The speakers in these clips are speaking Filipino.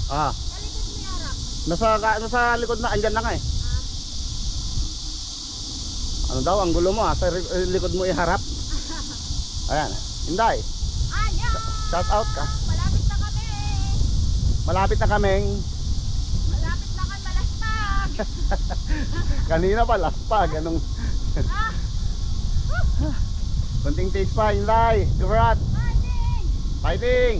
Ah, nasa likod na, andyan na nga eh. Ano daw, ang gulo mo ha, sa likod mo iharap. Ayan, Inday. Shout out ka. Malapit na kami. Malapit na kaming. Malapit na kami malaspag. Kanina pa, laspag. Anong... Kunting taste pa, Inday. Congrats. Fighting! Fighting!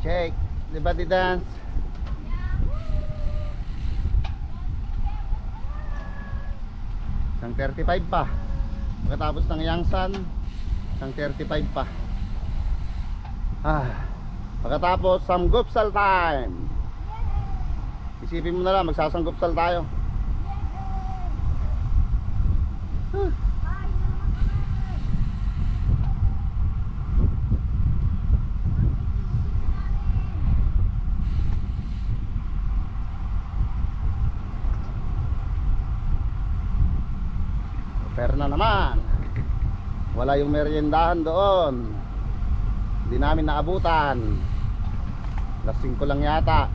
Shake, Liberty dance. Sang 35 pa. Pagkatapos ng Yangsan, sang 35 pa. Pagkatapos samgupsal time. Isipin mo na lang, magsasanggupsal tayo. Pero na naman, wala yung meriendahan doon. Hindi namin naabutan. Lasing ko lang yata.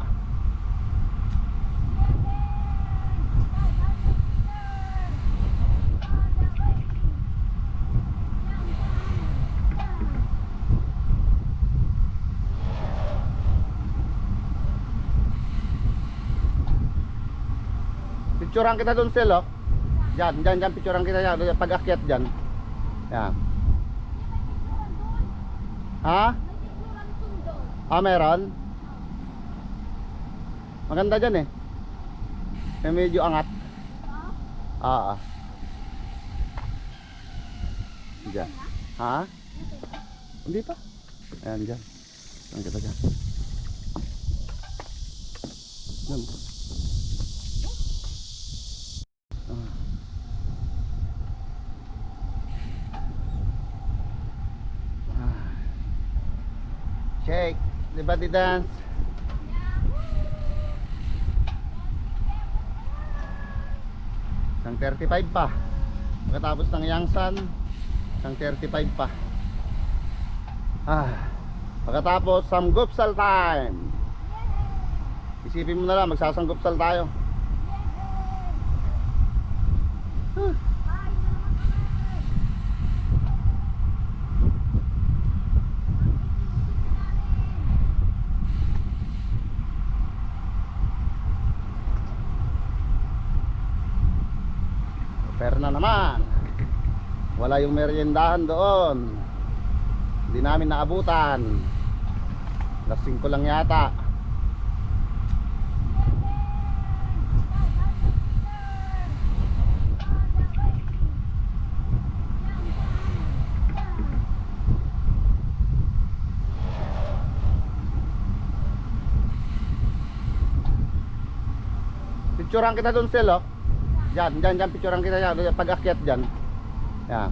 Picturean kita doon, Sel, oh. Diyan, picturean kita yan. Pag-akyat dyan. Yan. Ha? Meron? Maganda dyan eh. Medyo angat. Diyan. Ha? Hindi pa. Ayan, dyan. Saan kita dyan? Dyan. Shake, Liberty dance. Sang 35 pa. Pagkatapos ng Yangsan, sang 35 pa. Pagkatapos samgupsal time. Isipin mo na lang, magsasanggupsal tayo. Pero na naman, wala yung meriendahan doon. Hindi namin naabutan. Lasing ko lang yata. Picturean kita doon, Sel, oh. Diyan, picturean kita yan. Pag-akyat dyan. Yan.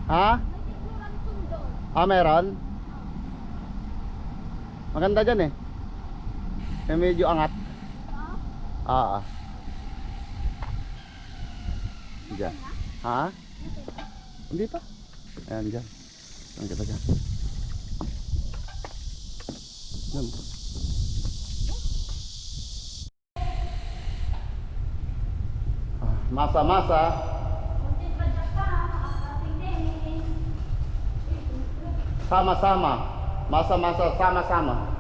Ha? Meron? Maganda dyan eh. Medyo angat. Diyan. Ha? Hindi pa. Ayan, dyan. Saan kita dyan? Yan. Masa-masa. Sama-sama. Masa-masa, sama-sama.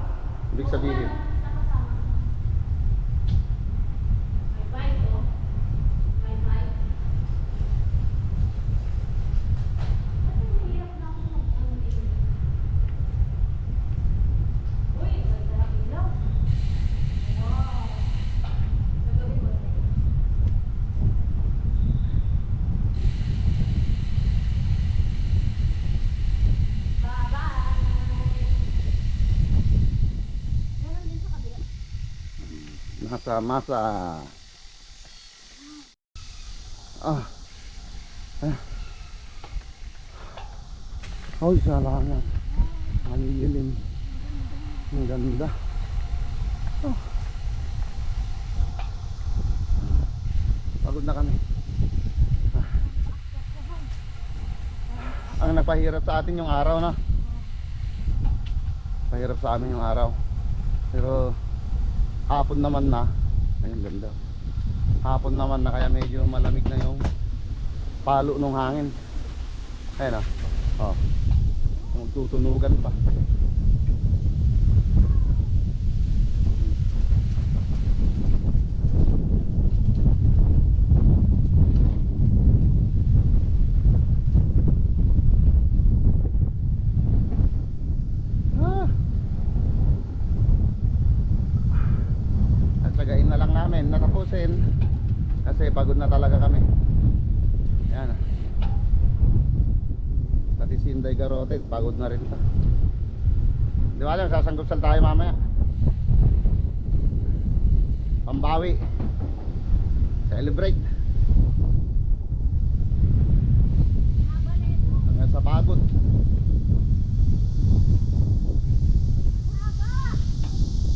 Ibig sabihin. Masa-masa. Ay, salamat. Ang lilim. Ang ganda. Pagod na kami. ang nagpahirap sa atin yung araw na. Pahirap sa amin yung araw. Pero hapon naman na. Ayun, ganda. Hapon naman na kaya medyo malamig na yung palo ng hangin. Ayun oh. Magtutunugan pa. Tsagain na lang namin natapusin kasi pagod na talaga kami. Yan. Pati si Inday Garote pagod na rin ta. Di ba lang sasanggupsal tayo mamaya, pambawi, celebrate hanggang sa pagod.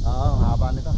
Oo, haba nito.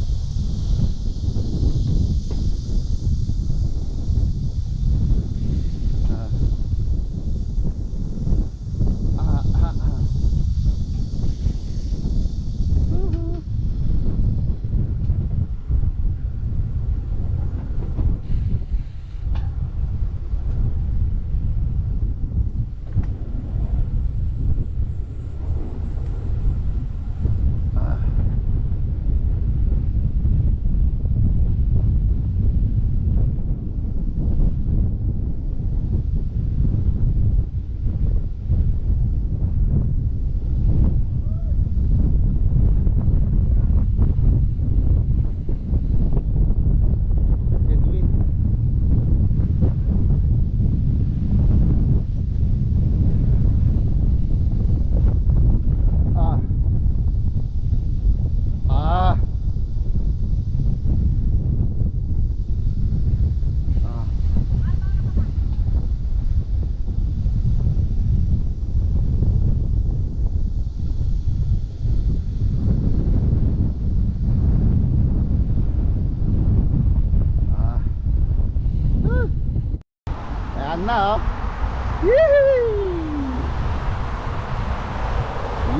Ayan na oh.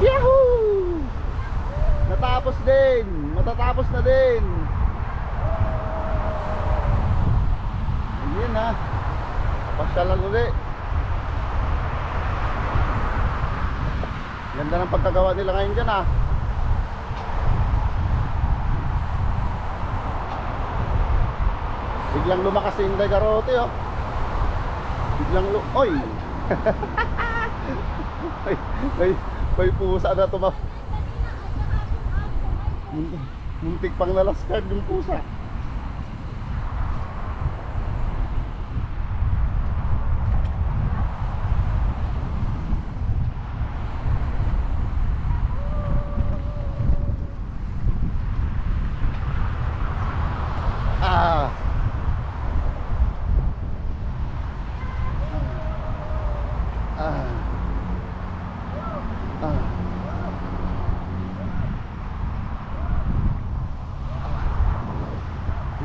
Yahoo! Natapos din. Matatapos na din. Ayun ha. Pasyalan ulit. Ganda ng pagkagawa nila ngayon dyan ha. Biglang lumakas si Inday Garote oh. Biglang oy. may pusa na tumap. Muntik pang nalaskan yung pusa.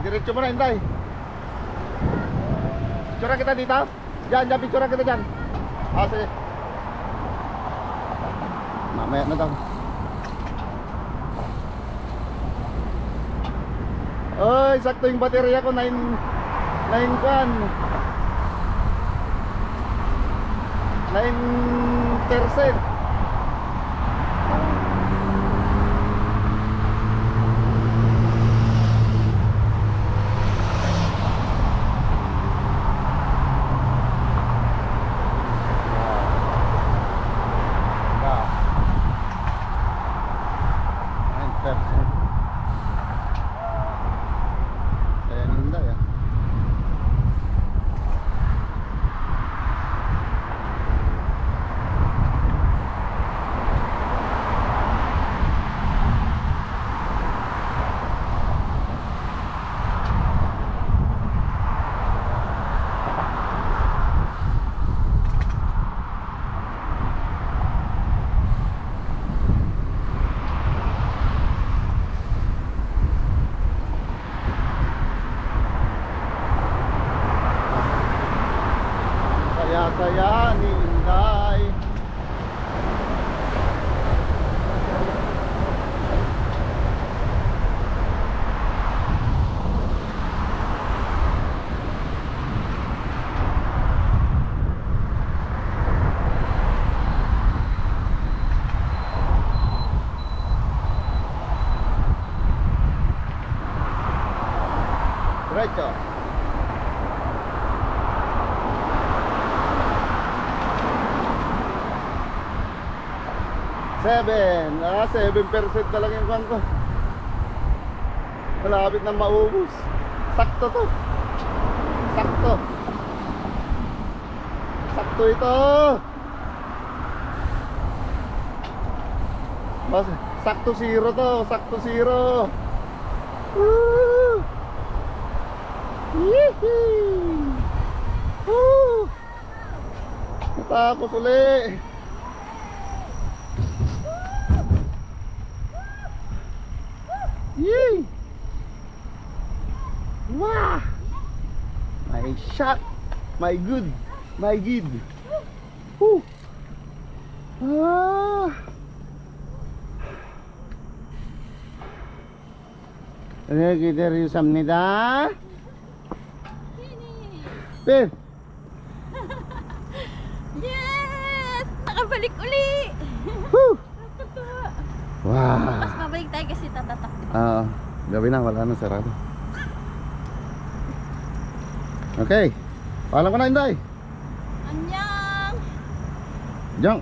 Diretso mo na, Inday. Picturean kita dito. Diyan, picturean kita dyan. Sige. Mamaya na daw. Oy, sakto yung baterya ko 9 kwan. 9%. Diretso. Seven. 7% na lang yung bangko. Malapit na maubos. Sakto to. Sakto. Sakto ito. Mas, sakto zero to. Sakto zero. Woo! Yee-hee! Woo! Natapos uli. Yee! Wow! My shot, my good, my good. Woo! Ah! 기다리십니다. 네. Yes! Nakabalik uli! Woo! Nakakatuwa. Wow. Mas mabalik tayo kasi tatatak, di ba? Gabi na, wala na sarado. Okay. Paalam ko na, Inday. Anyang! Jong.